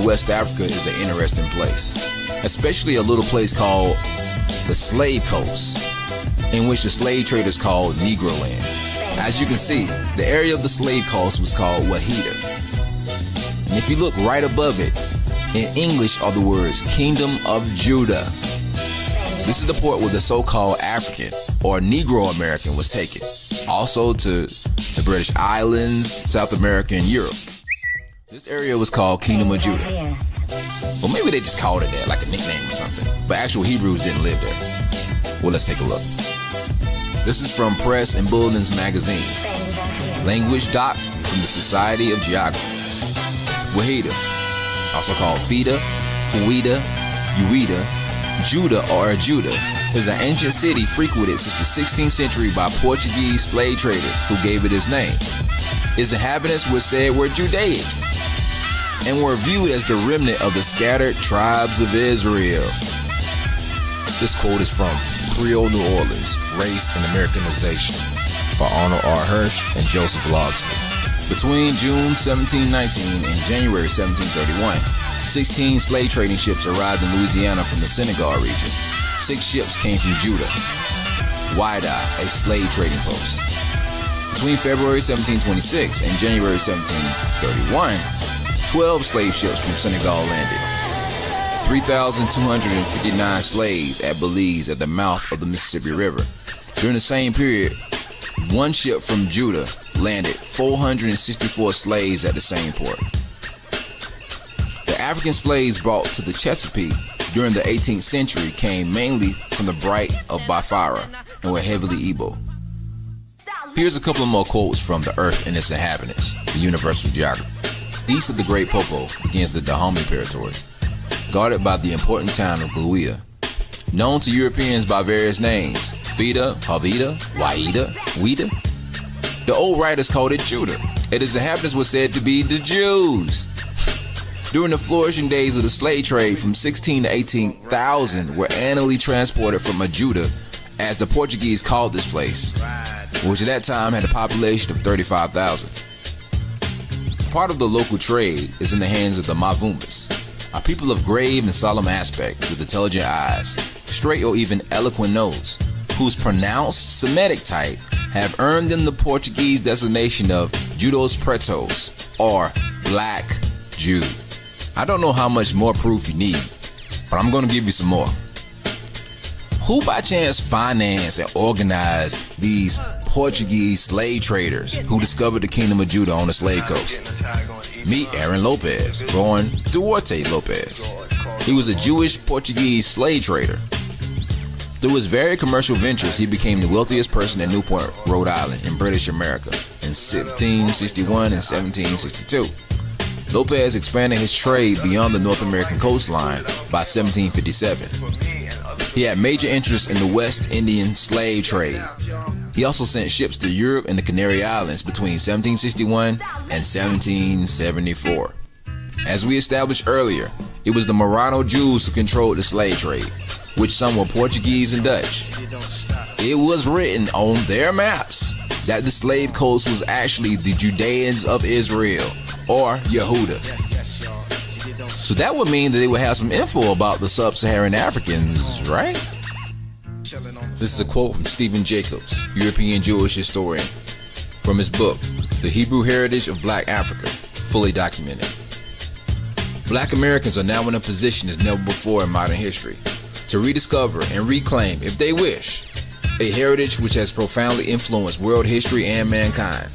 West Africa is an interesting place, especially a little place called the Slave Coast, in which the slave traders called Negro Land. As you can see, the area of the Slave Coast was called Wahida. And if you look right above it, in English are the words Kingdom of Judah. This is the port where the so-called African or Negro American was taken. Also to the British Islands, South America, and Europe. This area was called Kingdom of Judah. Well, maybe they just called it that, like a nickname or something. But actual Hebrews didn't live there. Well, let's take a look. This is from Press and Bulletin's magazine. Language doc from the Society of Geography. Wahida, also called Fida, Huida, Uida, Judah or Judah, is an ancient city frequented since the 16th century by Portuguese slave traders who gave it its name. Its inhabitants were said were Judaic and were viewed as the remnant of the scattered tribes of Israel. This quote is from Creole New Orleans, Race and Americanization by Arnold R. Hirsch and Joseph Logston. Between June 1719 and January 1731, 16 slave trading ships arrived in Louisiana from the Senegal region. 6 ships came from Judah, Wida, a slave trading post. Between February 1726 and January 1731, 12 slave ships from Senegal landed. 3,259 slaves at Belize at the mouth of the Mississippi River. During the same period, 1 ship from Judah landed 464 slaves at the same port. The African slaves brought to the Chesapeake during the 18th century came mainly from the Bight of Biafra and were heavily Igbo. Here's a couple of more quotes from The Earth and Its Inhabitants, the Universal Geography. East of the Great Popo begins the Dahomey Territory, guarded by the important town of Gluia, known to Europeans by various names, Fida, Havida, Waida, Wida. The old writers called it Judah, and its inhabitants were said to be the Jews. During the flourishing days of the slave trade from 16 to 18,000 were annually transported from Judah, as the Portuguese called this place, which at that time had a population of 35,000. Part of the local trade is in the hands of the Mavumbas, a people of grave and solemn aspect with intelligent eyes, straight or even eloquent nose, whose pronounced Semitic type have earned them the Portuguese designation of Judos Pretos, or Black Jew. I don't know how much more proof you need, but I'm going to give you some more. Who by chance financed and organized these Portuguese slave traders who discovered the Kingdom of Judah on the slave coast? Meet Aaron Lopez, born Duarte Lopez. He was a Jewish Portuguese slave trader. Through his very commercial ventures, he became the wealthiest person in Newport, Rhode Island, in British America in 1761 and 1762. Lopez expanded his trade beyond the North American coastline by 1757. He had major interest in the West Indian slave trade. He also sent ships to Europe and the Canary Islands between 1761 and 1774. As we established earlier, it was the Murano Jews who controlled the slave trade, which some were Portuguese and Dutch. It was written on their maps that the slave coast was actually the Judeans of Israel, or Yehuda. So that would mean that they would have some info about the sub-Saharan Africans, right? This is a quote from Stephen Jacobs, European Jewish historian, from his book, The Hebrew Heritage of Black Africa, fully documented. Black Americans are now in a position as never before in modern history to rediscover and reclaim, if they wish, a heritage which has profoundly influenced world history and mankind,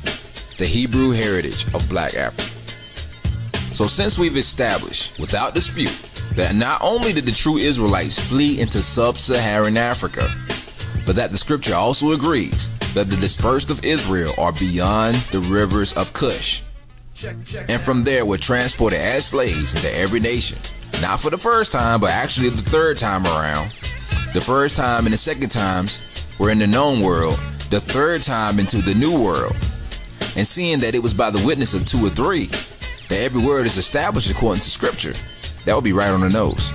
the Hebrew heritage of Black Africa. So since we've established, without dispute, that not only did the true Israelites flee into sub-Saharan Africa, but that the scripture also agrees that the dispersed of Israel are beyond the rivers of Cush, and from there were transported as slaves into every nation, not for the first time, but actually the third time around. The first time and the second times were in the known world, the third time into the new world. And seeing that it was by the witness of 2 or 3 that every word is established according to scripture, that would be right on the nose.